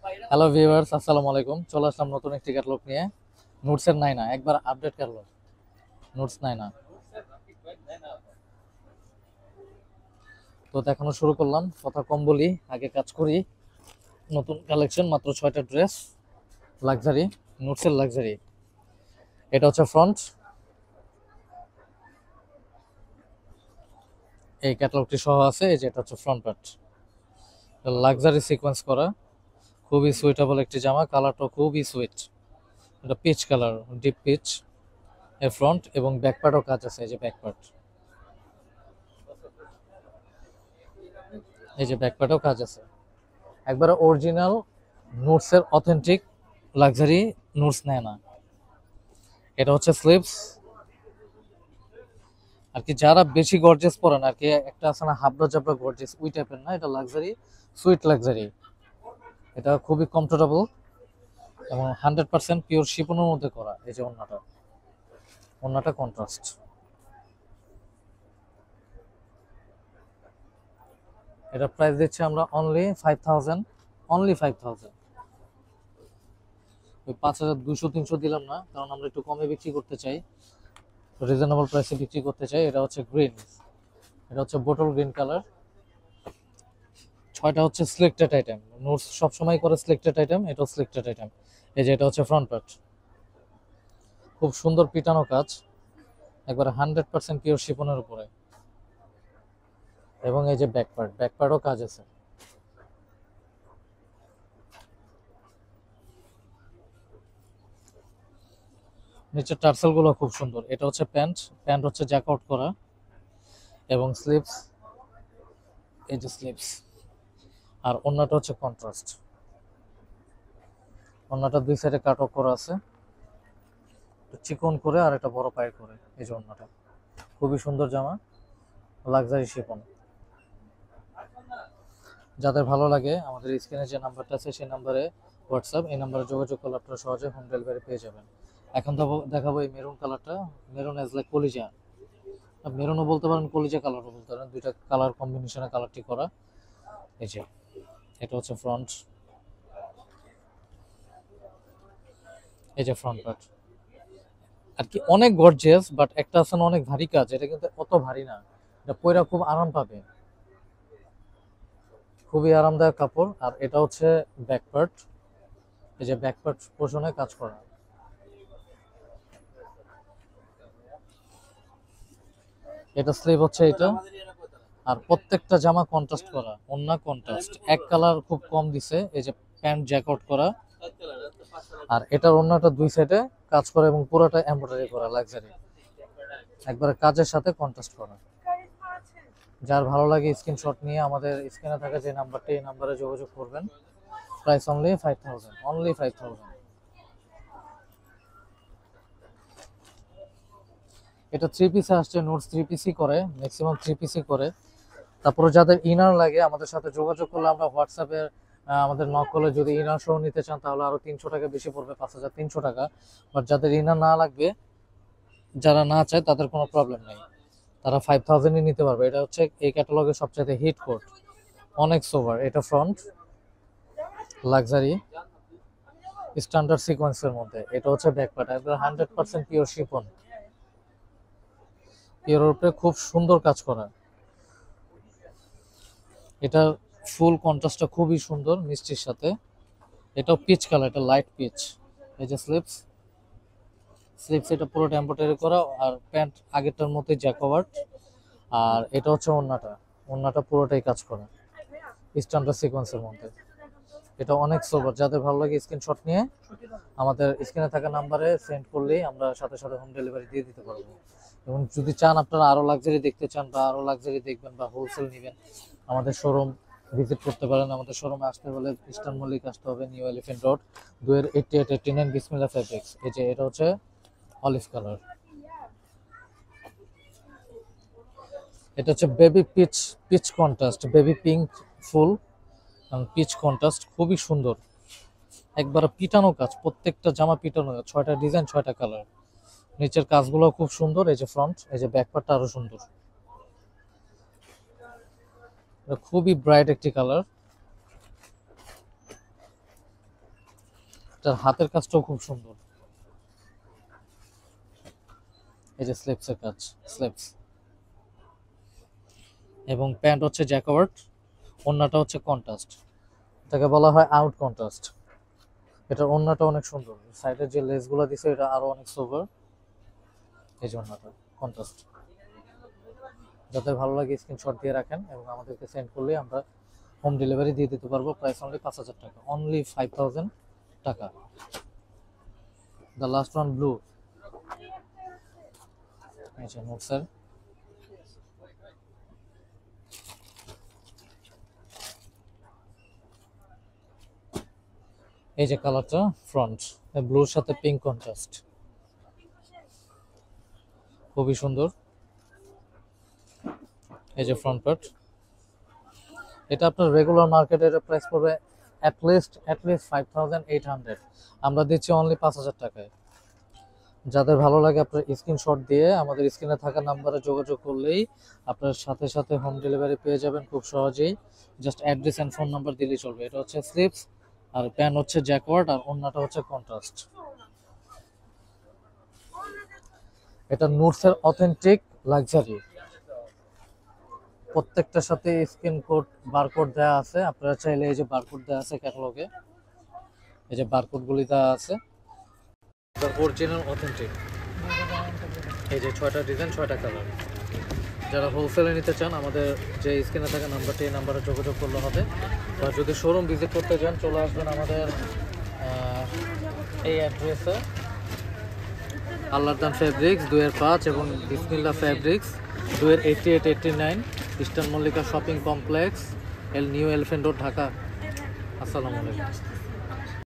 Hello viewers, আসসালামু আলাইকুম। চলে আসলাম নতুন একটি ক্যাটালগ নিয়ে। নোটসের নাইনা, একবার আপডেট ক্যাটালগ। নোটস নাইনা তো দেখানো শুরু করলাম। কথা কম বলি, আগে কাজ করি। নতুন কালেকশন, মাত্র 6টা ড্রেস, লাক্সারি, নোটসের লাক্সারি। এটা হচ্ছে ফ্রন্ট। এই ক্যাটালগটি সহ আছে। এই যে এটা হচ্ছে ফ্রন্ট পার্ট, লাক্সারি সিকোয়েন্স করা, খুবই সুইটেবল একটি জামা। কালারটা খুবই সুইট, এটা পিচ কালার, ডিপ পিচ। এর ফ্রন্ট এবং ব্যাক পার্টও কাজ আছে। এই যে ব্যাক পার্ট, এই যে ব্যাক পার্টও কাজ আছে। একবারে অরিজিনাল নোটসের অথেন্টিক লাক্সারি নোটস নেয় না। এটা হচ্ছে স্লিভস। আর কি যারা বেশি গর্জিয়াস পরেন আর কি, একটা আছে না হাবড়া জাবড়া গর্জিয়াস, ওই টাইপের না, এটা লাক্সারি, সুইট লাক্সারি। এটা খুবই কমফোর্টেবল এবং 100% পিওর শিপনের মধ্যে করা। এই যে ওন্নাটা, ওন্নাটা কন্ট্রাস্ট। এটা প্রাইস দিচ্ছি আমরা অনলি 5000, অনলি 5000। ওই 5200-300 দিলাম না, কারণ আমরা একটু কমে বিক্রি করতে চাই, রিজনেবল প্রাইসে বিক্রি করতে চাই। এটা হচ্ছে গ্রিন, এটা হচ্ছে বোটল গ্রিন কালার। 6টা হচ্ছে সিলেক্টেড আইটেম। নোটস সবসময় করে সিলেক্টেড আইটেম, এটাও সিলেক্টেড আইটেম। এই যে এটা হচ্ছে ফ্রন্ট পার্ট, খুব সুন্দর পিটানো কাজ, একবারে 100% পিওর শিপনের উপরে। এবং এই যে ব্যাক পার্ট, ব্যাক পার্টও কাজ আছে। নিচের টার্সেল গুলো খুব সুন্দর। এটা হচ্ছে প্যান্ট, প্যান্ট হচ্ছে জ্যাক আউট করা এবং স্লিভস, এই যে স্লিভস। আর ওন্নাটা হচ্ছে কন্ট্রাস্ট, ওন্নাটা দুই সাইডে কাট অফ করা আছে, চিকন করে আর একটা বড় পায়ের করে। এই যে ওন্নাটা খুবই সুন্দর জামা, লাক্সারি শিপন। যাদের ভালো লাগে আমাদের স্ক্রিনে যে নাম্বারটা আছে সেই নাম্বারে হোয়াটসঅ্যাপ, এই নাম্বারে যোগাযোগ করলে আপনারা সহজে হোম ডেলিভারি পেয়ে যাবেন। এখন তো দেখাবো এই মেরুন কালারটা। মেরুন এজ লাইক কলিজা, মেরুনও বলতে পারেন, কলিজা কালারও বলতে পারেন, দুইটা কালার কম্বিনেশনে কালারটি করা। এই যে এটা হচ্ছে ফ্রন্ট, এই যে ফ্রন্ট পার্ট। আর কি অনেক গর্জিয়াস, বাট একটা আছে না অনেক ভারী কাজ, এটা কিন্তু অত ভারী না। এটা পয়রা খুব আরাম পাবে, খুবই আরামদায়ক কাপড়। আর এটা হচ্ছে ব্যাক পার্ট, এই যে ব্যাক পার্ট পোষণে কাজ করা। এটা স্লিভ হচ্ছে এটা। আর প্রত্যেকটা জামা কন্ট্রাস্ট করা, ওন্না কন্ট্রাস্ট, এক কালার খুব কম দিছে। এই যে প্যান্ট জ্যাকআউট করা, আর এটার ওন্নাটা দুই সাইডে কাজ করা এবং পুরোটা এমব্রয়ডারি করা, লাক্সারি, একবারে কাজের সাথে কন্ট্রাস্ট করা। যার ভালো লাগে স্ক্রিনশট নিয়ে আমাদের স্ক্রিনে থাকা যে নাম্বারটি, এই নাম্বারে যোগাযোগ করবেন। Price only 5000, only 5000। এটা থ্রি পিসে আসছে, নোটস থ্রি পিসই করে, ম্যাক্সিমাম থ্রি পিসই করে। তারপরে যাদের ইনার লাগে আমাদের সাথে যোগাযোগ করলে আমরা হোয়াটসঅ্যাপে আমাদের নক করলে যদি ইনার সহ নিতে চান তাহলে আরো 300 টাকা বেশি পড়বে, 5300 টাকা। বাট যাদের ইনার না লাগবে, যারা না চায়, তাদের কোনো প্রবলেম নেই, তারা 5000ই নিতে পারবে। এটা হচ্ছে এই ক্যাটালগের সবচেয়ে হিট কোড, অনেক সোভার। এটা ফ্রন্ট, লাক্সারি স্ট্যান্ডার্ড সিকোয়েন্সের মধ্যে। এটা হচ্ছে ব্যাক পার্ট, একবার 100% পিওর শিফন, পিওর উপরে খুব সুন্দর কাজ করা। এটা ফুল কন্ট্রাস্টটা খুবই সুন্দর মিষ্টির সাথে। এটাও পিচ কালার, এটা লাইট পিচ। এই যে স্লিপস, স্লিপস এটা পুরো এমব্রয়ডারি করা। আর প্যান্ট আগেরটার মতোই জ্যাকোভার্ট। আর এটা হচ্ছে ওন্নাটা, ওন্নাটা পুরোটাই কাজ করা স্ট্যান্ডার্ড সিকোয়েন্সের মধ্যে। এটা অনেক সোবার। যাদের ভালো লাগে স্ক্রিনশট নিয়ে আমাদের স্ক্রিনে থাকা নাম্বারে সেন্ড করলেই আমরা সাথে সাথে হোম ডেলিভারি দিয়ে দিতে পারবো। এবং যদি চান আপনারা আরো লাক্সারি দেখতে চান বা আরো লাক্সারি দেখবেন বা হোলসেল নেবেন, আমাদের শোরুম ভিজিট করতে পারেন। আমাদের শোরুমে আসতে হলে ইস্টার্ন মল্লিক আসতে হবে, নিউ এলিফেন্ট রোড, 28889 বিসমিল্লাহ ফেব্রিক্স। এই যে এটা হচ্ছে অলিভ কালার, এটা হচ্ছে baby peach, peach contrast, baby pink ফুল পিচ কন্ট্রাস্ট, খুবই সুন্দর। একবার পিটানো কাজ, প্রত্যেকটা জামা পিটানো কাজ, 6টা ডিজাইন, 6টা কালার। নিচের কাজগুলো খুব সুন্দর। এই যে ফ্রন্ট, এই যে ব্যাক পার্টটা আরো সুন্দর, এটা খুবই ব্রাইট একটি কালার। এটার হাতের কাজটাও খুব সুন্দর। এই যে স্লিপসের কাজ, স্লিপস এবং প্যান্ট হচ্ছে জ্যাকওয়ার্ড, ওড়নাটা হচ্ছে কন্ট্রাস্ট, এটাকে বলা হয় আউট কন্ট্রাস্ট। এটার ওড়নাটা অনেক সুন্দর, সাইডের যে লেসগুলো দিছে এটা আরো অনেক সোভার। এই যে ওড়নাটা কন্ট্রাস্ট, যাদের ভালো লাগে স্ক্রিনশট দিয়ে রাখেন এবং আমাদেরকে সেন্ড করলে আমরা হোম ডেলিভারি দিয়ে দিতে পারবো। প্রাইস অনলি 5,000 টাকা, অনলি 5,000 টাকা। দ্য লাস্ট ওয়ান ব্লু, এই যে নোটসের, এই যে কালারটা ফ্রন্ট ব্লুর সাথে পিঙ্ক কন্ট্রাস্ট, খুবই সুন্দর। এই যে ফ্রন্ট পার্ট, এটা আপনার রেগুলার মার্কেটের প্রাইস পড়বে অ্যাটলিস্ট 5,800, আমরা দিচ্ছি অনলি 5,000 টাকায়। যাদের ভালো লাগে আপনার স্ক্রিনশট দিয়ে আমাদের স্ক্রিনে থাকা নাম্বারে যোগাযোগ করলেই আপনার সাথে সাথে হোম ডেলিভারি পেয়ে যাবেন খুব সহজেই। Just address and phone number দিলেই চলবে। এটা হচ্ছে স্লিপস, আর প্যান্ট হচ্ছে জ্যাকওয়ার্ড, আর ওড়নাটা হচ্ছে কন্ট্রাস্ট। এটা নুটসের অথেন্টিক লাক্সারি, প্রত্যেকটার সাথে স্ক্রিন কোড বারকোড দেওয়া আছে। আপনারা চাইলে এই যে বারকোড দেওয়া আছে ক্যাটালগে, এই যে বারকোডগুলি দেওয়া আছে, অরিজিনাল অথেন্টিক। এই যে 6টা ডিজাইন, 6টা কালার। যারা হোলসেলে নিতে চান আমাদের যে স্ক্রিনে থাকা নাম্বারটি, এই নাম্বারে যোগাযোগ করলে হবে। বা যদি শোরুম ভিজিট করতে চান চলে আসবেন আমাদের এই অ্যাড্রেসে, আল্লাহদান ফেব্রিক্স 2-5 এবং বিসমিল্লাহ fabrics 2-88-89, eastern Mallika shopping complex, new elephant road, Dhaka. আসসালামু আলাইকুম।